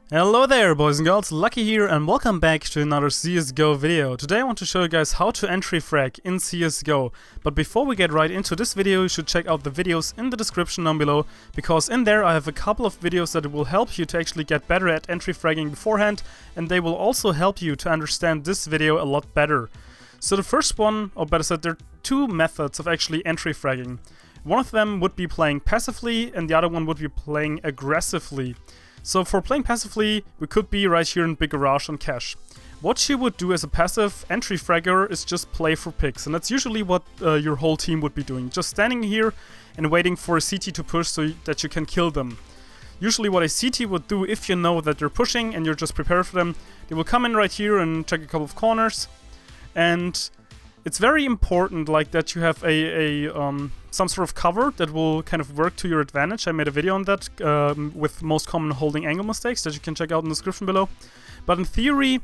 Hello there boys and girls, Lucky here and welcome back to another CSGO video. Today I want to show you guys how to entry frag in CSGO. But before we get right into this video, you should check out the videos in the description down below, because in there I have a couple of videos that will help you to actually get better at entry fragging beforehand, and they will also help you to understand this video a lot better. So the first one, or better said, there are two methods of actually entry fragging. One of them would be playing passively and the other one would be playing aggressively. So for playing passively, we could be right here in Big Garage on cash. What you would do as a passive entry fragger is just play for picks, and that's usually what your whole team would be doing. Just standing here and waiting for a CT to push so that you can kill them. Usually what a CT would do, if you know that they're pushing and you're just prepared for them, they will come in right here and check a couple of corners. And it's very important like that you have some sort of cover that will kind of work to your advantage. I made a video on that with most common holding angle mistakes that you can check out in the description below. But in theory,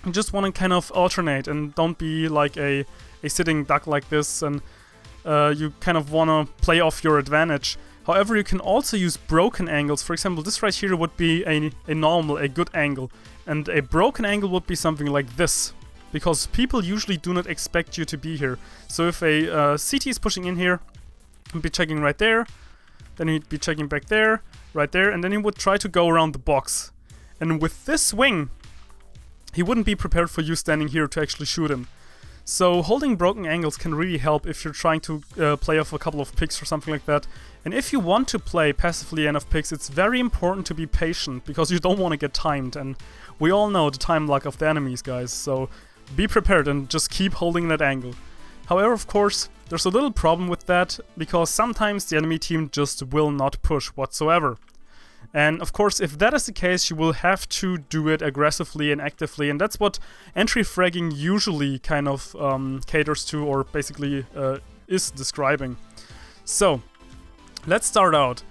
you just want to kind of alternate and don't be like a sitting duck like this, and you kind of want to play off your advantage. However, you can also use broken angles. For example, this right here would be a normal, a good angle. And a broken angle would be something like this, because people usually do not expect you to be here. So if a CT is pushing in here, he'd be checking right there, then he'd be checking back there, right there, and then he would try to go around the box. And with this swing, he wouldn't be prepared for you standing here to actually shoot him. So holding broken angles can really help if you're trying to play off a couple of picks or something like that. And if you want to play passively and off picks, it's very important to be patient, because you don't want to get timed. And we all know the time luck of the enemies, guys, so be prepared and just keep holding that angle. However, of course, there's a little problem with that, because sometimes the enemy team just will not push whatsoever. And of course, if that is the case, you will have to do it aggressively and actively, and that's what entry fragging usually kind of caters to, or basically is describing. So, let's start out.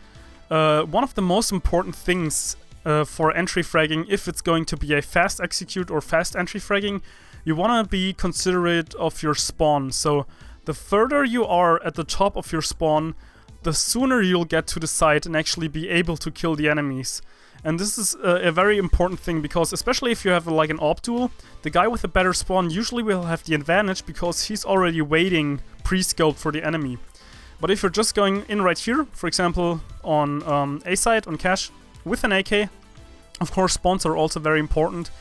One of the most important things for entry fragging, if it's going to be a fast execute or fast entry fragging, you want to be considerate of your spawn. So the further you are at the top of your spawn, the sooner you'll get to the site and actually be able to kill the enemies. And this is a very important thing, because especially if you have like an AWP duel, the guy with a better spawn usually will have the advantage, because he's already waiting pre-scoped for the enemy. But if you're just going in right here, for example on A site, on cash, with an AK, of course spawns are also very important,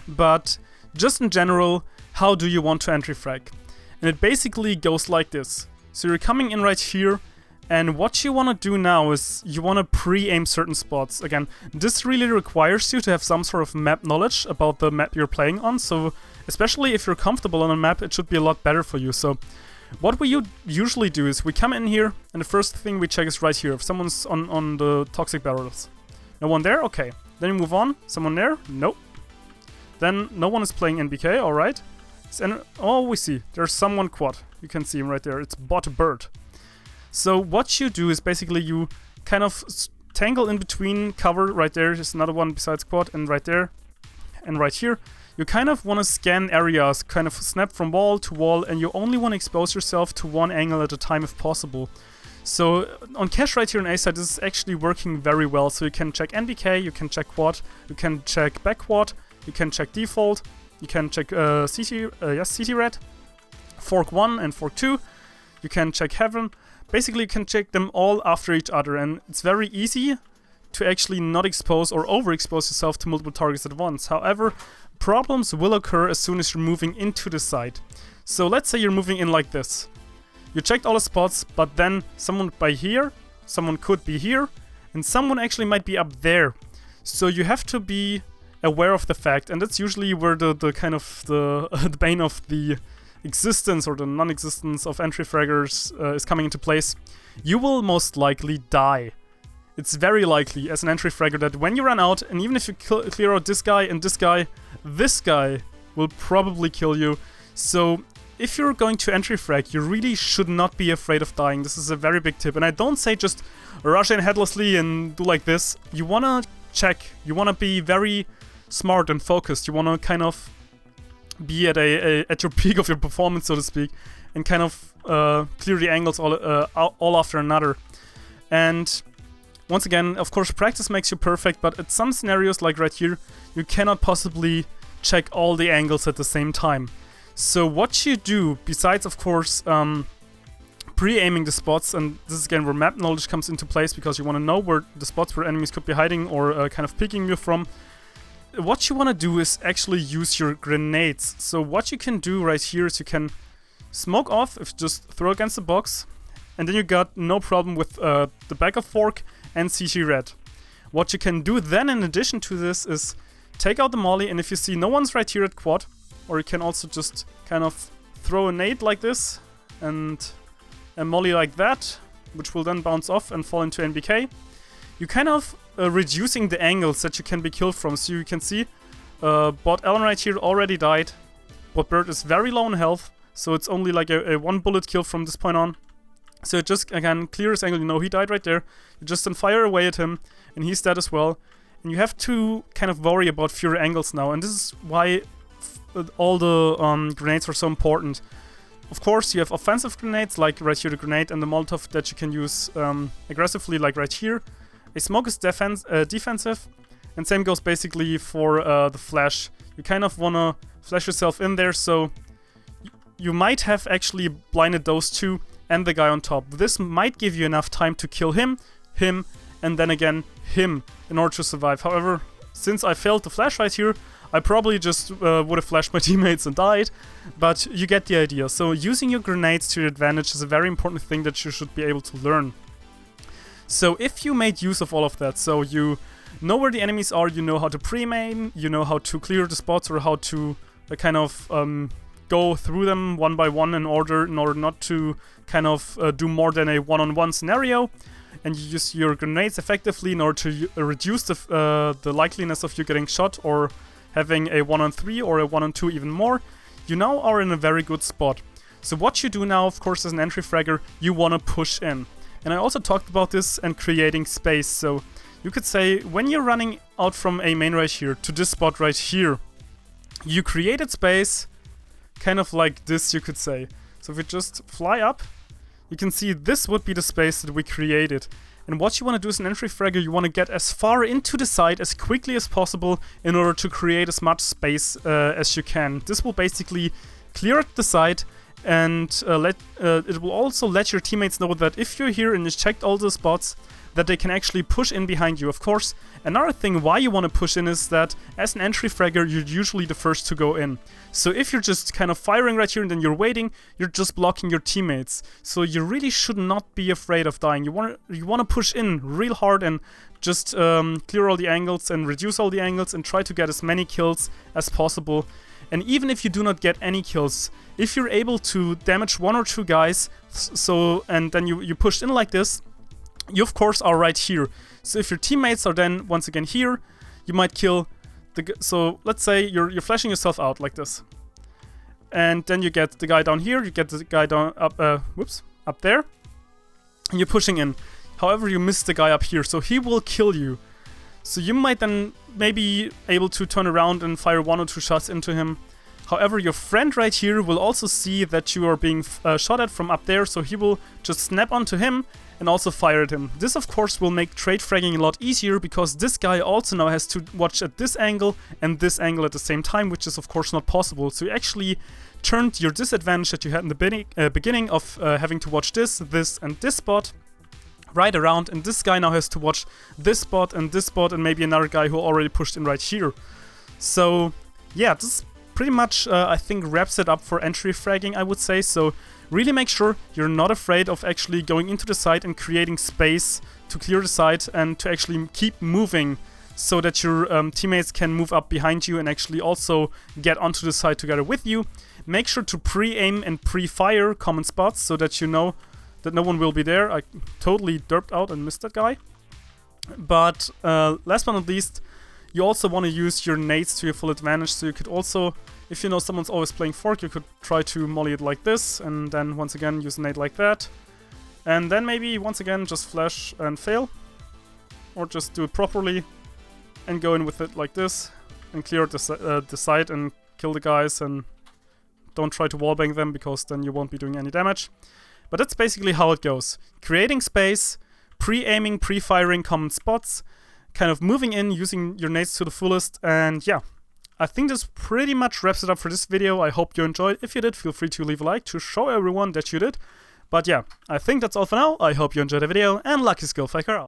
but just in general, how do you want to entry frag? And it basically goes like this. So you're coming in right here, and what you want to do now is you want to pre-aim certain spots. Again, this really requires you to have some sort of map knowledge about the map you're playing on, so especially if you're comfortable on a map, it should be a lot better for you. So what we usually do is we come in here, and the first thing we check is right here, if someone's on the toxic barrels. No one there? Okay. Then we move on. Someone there? Nope. Then no one is playing NBK, alright. Oh, we see. There's someone quad. You can see him right there. It's Bot Bird. So what you do is basically you kind of tangle in between cover. Right there. There's another one besides quad, and right there. And right here. You kind of want to scan areas, kind of snap from wall to wall, and you only want to expose yourself to one angle at a time if possible. So on cash right here on A side, this is actually working very well. So you can check NBK, you can check quad, you can check back quad, you can check default, you can check CT red, fork 1 and fork 2, you can check heaven. Basically you can check them all after each other, and it's very easy to actually not expose or overexpose yourself to multiple targets at once. However, problems will occur as soon as you're moving into the site. So let's say you're moving in like this. You checked all the spots, but then someone by here, someone could be here, and someone actually might be up there. So you have to be aware of the fact, and that's usually where the kind of the bane of the existence or the non-existence of entry fraggers is coming into place. You will most likely die. It's very likely as an entry fragger that when you run out, and even if you clear out this guy and this guy will probably kill you. So if you're going to entry frag, you really should not be afraid of dying. This is a very big tip, and I don't say just rush in headlessly and do like this. You wanna check, you wanna be very smart and focused. You wanna kind of be at your peak of your performance, so to speak, and kind of clear the angles all after another. And once again, of course, practice makes you perfect, but at some scenarios, like right here, you cannot possibly check all the angles at the same time. So what you do, besides, of course, pre-aiming the spots, and this is again where map knowledge comes into place, because you want to know where the spots where enemies could be hiding or kind of peeking you from. What you want to do is actually use your grenades. So what you can do right here is you can smoke off, if you just throw against the box, and then you got no problem with the back of fork and CT red. What you can do then in addition to this is take out the molly, and if you see no one's right here at quad, or you can also just kind of throw a nade like this and a molly like that, which will then bounce off and fall into NBK. You kind of reducing the angles that you can be killed from. So you can see bot Ellen right here already died. Bot Bird is very low in health, so it's only like a one bullet kill from this point on. So it just, again, clear his angle. You know he died right there. You just then fire away at him, and he's dead as well. And you have to kind of worry about fewer angles now, and this is why all the grenades are so important. Of course, you have offensive grenades, like right here the grenade and the Molotov that you can use aggressively, like right here. A smoke is defensive, and same goes basically for the flash. You kind of want to flash yourself in there, so you might have actually blinded those two and the guy on top. This might give you enough time to kill him, and then again him in order to survive. However, since I failed the flash right here, I probably just would have flashed my teammates and died, but you get the idea. So using your grenades to your advantage is a very important thing that you should be able to learn. So if you made use of all of that, so you know where the enemies are, you know how to pre-maim, you know how to clear the spots, or how to kind of go through them one by one in order not to kind of do more than a one-on-one scenario, and you use your grenades effectively in order to reduce the likeliness of you getting shot or having a 1-on-3 or a 1-on-2 even more, you now are in a very good spot. So what you do now, of course, as an entry fragger, you want to push in. And I also talked about this and creating space. So you could say when you're running out from a main right here to this spot right here, you created space kind of like this, you could say. So if you just fly up, you can see this would be the space that we created. And what you want to do as an entry fragger, you want to get as far into the site as quickly as possible in order to create as much space as you can. This will basically clear the site, and it will also let your teammates know that if you're here and you checked all the spots, that they can actually push in behind you. Of course, another thing why you want to push in is that as an entry fragger, you're usually the first to go in. So if you're just kind of firing right here and then you're waiting, you're just blocking your teammates. So you really should not be afraid of dying. You want to push in real hard and just clear all the angles and reduce all the angles and try to get as many kills as possible. And even if you do not get any kills, if you're able to damage 1 or 2 guys, and then you pushed in like this, you of course are right here. So if your teammates are then once again here, you might kill so let's say you're flashing yourself out like this, and then you get the guy down here, you get the guy down up there, and you're pushing in. However, you miss the guy up here, so he will kill you. So you might then maybe able to turn around and fire 1 or 2 shots into him. However, your friend right here will also see that you are being shot at from up there, so he will just snap onto him and also fire at him. This of course will make trade fragging a lot easier, because this guy also now has to watch at this angle and this angle at the same time, which is of course not possible. So you actually turned your disadvantage that you had in the beginning of having to watch this, and this spot right around, and this guy now has to watch this spot and maybe another guy who already pushed in right here. So yeah, this pretty much I think wraps it up for entry fragging, I would say. So really make sure you're not afraid of actually going into the site and creating space to clear the site and to actually keep moving, so that your teammates can move up behind you and actually also get onto the site together with you. Make sure to pre-aim and pre-fire common spots so that you know that no one will be there. I totally derped out and missed that guy. But last but not least, you also want to use your nades to your full advantage. So you could also, if you know someone's always playing fork, you could try to molly it like this, and then once again use a nade like that. And then maybe once again just flash and fail, or just do it properly and go in with it like this and clear the site and kill the guys, and don't try to wallbang them, because then you won't be doing any damage. But that's basically how it goes. Creating space, pre-aiming, pre-firing common spots, kind of moving in, using your nades to the fullest, and yeah. I think this pretty much wraps it up for this video. I hope you enjoyed. If you did, feel free to leave a like to show everyone that you did. But yeah, I think that's all for now. I hope you enjoyed the video, and lucky skill faker out.